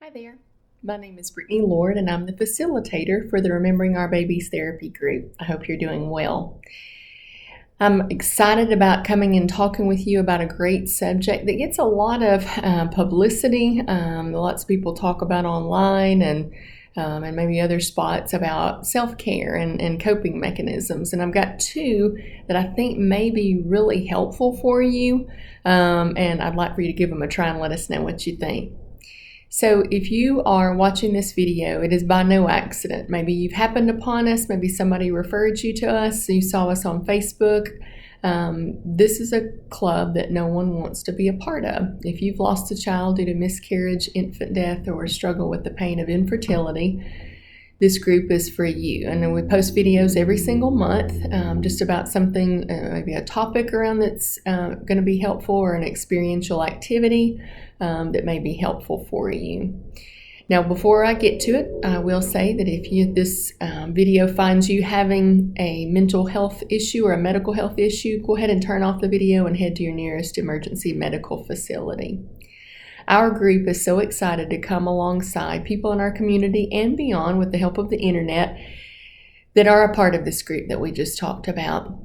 Hi there. My name is Brittany Lord, and I'm the facilitator for the Remembering Our Babies therapy group. I hope you're doing well. I'm excited about coming and talking with you about a great subject that gets a lot of publicity. Lots of people talk about online and maybe other spots about self-care and coping mechanisms. And I've got two that I think may be really helpful for you, and I'd like for you to give them a try and let us know what you think. So if you are watching this video, it is by no accident. Maybe you've happened upon us, maybe somebody referred you to us, you saw us on Facebook. This is a club that no one wants to be a part of. If you've lost a child due to miscarriage, infant death, or struggle with the pain of infertility, this group is for you. And then we post videos every single month, just about something, maybe a topic around that's going to be helpful, or an experiential activity that may be helpful for you. Now, before I get to it, I will say that if this video finds you having a mental health issue or a medical health issue, go ahead and turn off the video and head to your nearest emergency medical facility. Our group is so excited to come alongside people in our community and beyond with the help of the internet that are a part of this group that we just talked about.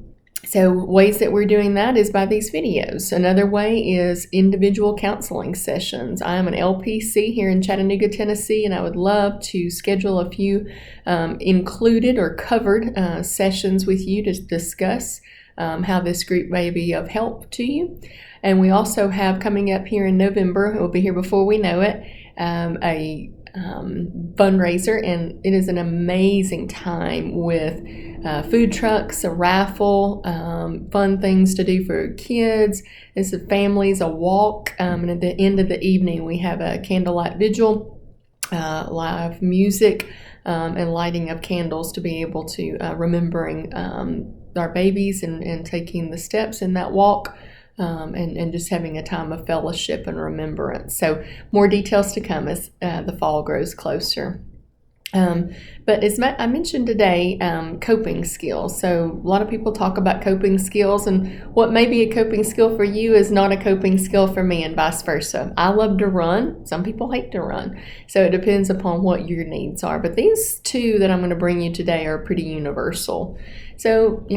So ways that we're doing that is by these videos. Another way is individual counseling sessions. I am an LPC here in Chattanooga, Tennessee, and I would love to schedule a few included or covered sessions with you to discuss how this group may be of help to you. And we also have coming up here in November, we'll be here before we know it, a fundraiser, and it is an amazing time with food trucks, a raffle, fun things to do for kids. This is families, a walk, and at the end of the evening we have a candlelight vigil, live music, and lighting of candles to be able to remembering our babies and taking the steps in that walk. And just having a time of fellowship and remembrance. So more details to come as the fall grows closer. But as I mentioned today, coping skills. So a lot of people talk about coping skills, and what may be a coping skill for you is not a coping skill for me, and vice versa. I love to run. Some people hate to run. So it depends upon what your needs are. But these two that I'm going to bring you today are pretty universal. So,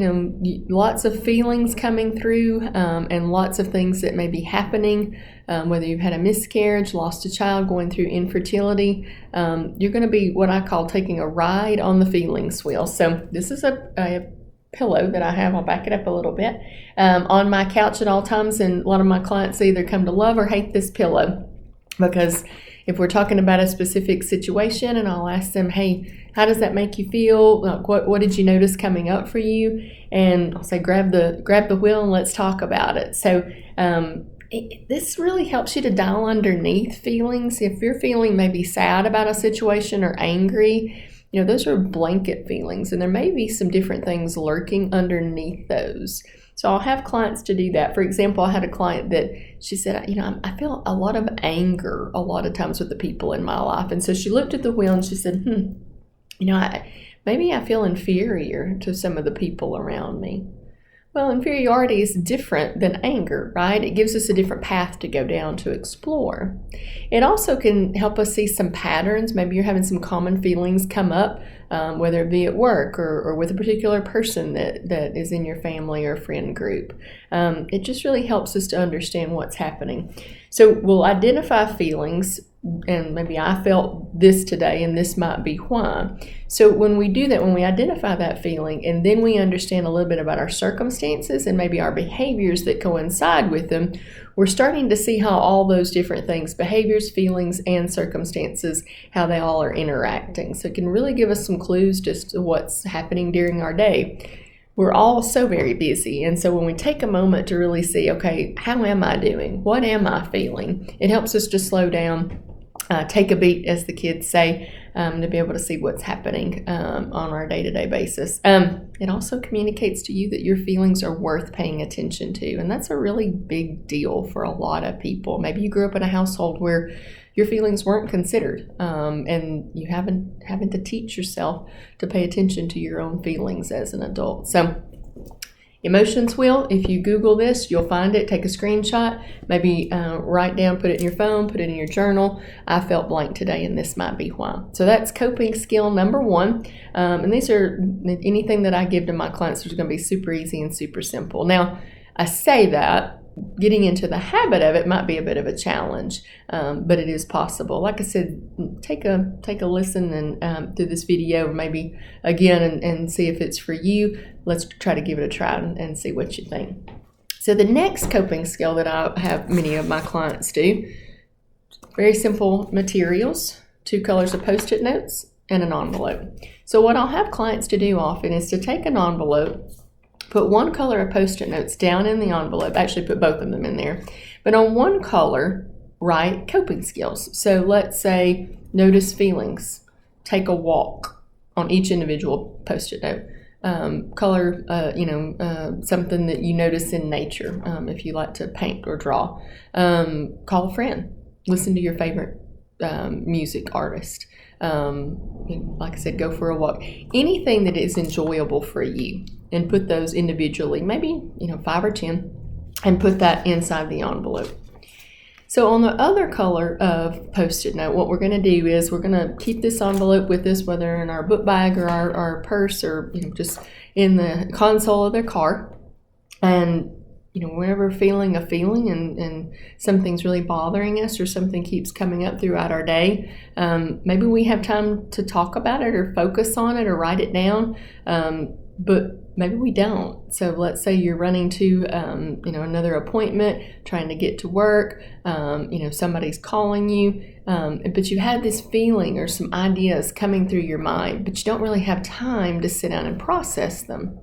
lots of feelings coming through and lots of things that may be happening, whether you've had a miscarriage, lost a child, going through infertility. You're going to be what I call taking a ride on the feelings wheel. So this is a pillow that I have. I'll back it up a little bit on my couch at all times. And a lot of my clients either come to love or hate this pillow, because if we're talking about a specific situation and I'll ask them, hey, how does that make you feel? What did you notice coming up for you? And I'll say, grab the wheel and let's talk about it. So this really helps you to dial underneath feelings. If you're feeling maybe sad about a situation or angry, those are blanket feelings, and there may be some different things lurking underneath those. So I'll have clients to do that. For example, I had a client that she said, I feel a lot of anger a lot of times with the people in my life. And so she looked at the wheel and she said, maybe I feel inferior to some of the people around me. Well, inferiority is different than anger, right? It gives us a different path to go down to explore. It also can help us see some patterns. Maybe you're having some common feelings come up, whether it be at work or with a particular person that is in your family or friend group. It just really helps us to understand what's happening. So we'll identify feelings, and maybe I felt this today and this might be why. So when we do that, when we identify that feeling and then we understand a little bit about our circumstances and maybe our behaviors that coincide with them, we're starting to see how all those different things, behaviors, feelings, and circumstances, how they all are interacting. So it can really give us some clues just to what's happening during our day. We're all so very busy, and so when we take a moment to really see, okay, how am I doing? What am I feeling? It helps us to slow down, take a beat, as the kids say, to be able to see what's happening on our day-to-day basis. It also communicates to you that your feelings are worth paying attention to, and that's a really big deal for a lot of people. Maybe you grew up in a household where your feelings weren't considered, and you having to teach yourself to pay attention to your own feelings as an adult. So Emotions wheel, if you Google this, you'll find it. Take a screenshot, maybe write down, put it in your phone, put it in your journal. I felt blank today and this might be why. So that's coping skill number 1. And these are anything that I give to my clients is going to be super easy and super simple. Now, I say that getting into the habit of it might be a bit of a challenge, but it is possible. Like I said, take a listen and through this video, maybe again, and see if it's for you. Let's try to give it a try and see what you think. So the next coping skill that I have many of my clients do, very simple materials, 2 colors of Post-it notes and an envelope. So what I'll have clients to do often is to take an envelope, put 1 color of Post-it notes down in the envelope, actually put both of them in there, but on 1 color, write coping skills. So let's say notice feelings, take a walk on each individual Post-it note. Color, something that you notice in nature, if you like to paint or draw. Call a friend, listen to your favorite music artist. Like I said, go for a walk. Anything that is enjoyable for you, and put those individually, maybe 5 or 10, and put that inside the envelope. So on the other color of Post-it note, what we're going to do is we're going to keep this envelope with us, whether in our book bag or our purse, or just in the console of their car. And whenever feeling a feeling and something's really bothering us, or something keeps coming up throughout our day, maybe we have time to talk about it or focus on it or write it down, but maybe we don't. So let's say you're running to another appointment, trying to get to work, somebody's calling you, but you had this feeling or some ideas coming through your mind, but you don't really have time to sit down and process them.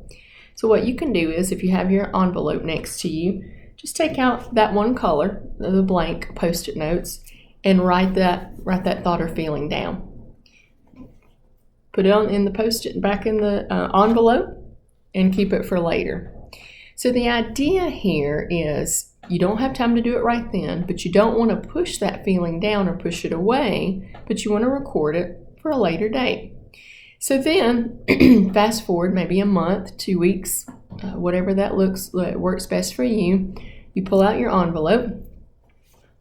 So what you can do is, if you have your envelope next to you, just take out that 1 color, the blank Post-it notes, and write that thought or feeling down. Put it in the Post-it back in the envelope, and keep it for later. So the idea here is you don't have time to do it right then, but you don't want to push that feeling down or push it away, but you want to record it for a later date. So then, fast forward maybe a month, 2 weeks, whatever that works best for you. You pull out your envelope,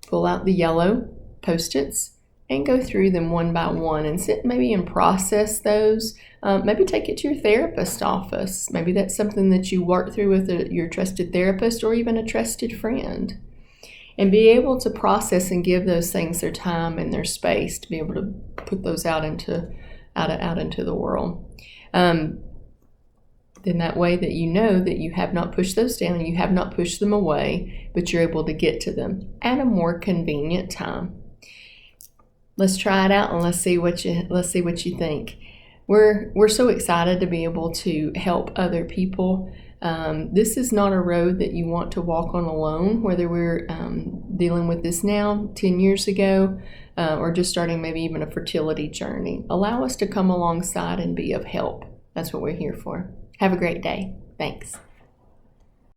pull out the yellow Post-its, and go through them one by one and sit maybe and process those. Maybe take it to your therapist's office. Maybe that's something that you work through with your trusted therapist or even a trusted friend. And be able to process and give those things their time and their space to be able to put those out into the world. Then that way that you know that you have not pushed those down, you have not pushed them away, but you're able to get to them at a more convenient time. Let's try it out and let's see what you think. We're so excited to be able to help other people. This is not a road that you want to walk on alone, whether we're dealing with this now, 10 years ago, or just starting maybe even a fertility journey. Allow us to come alongside and be of help. That's what we're here for. Have a great day. Thanks.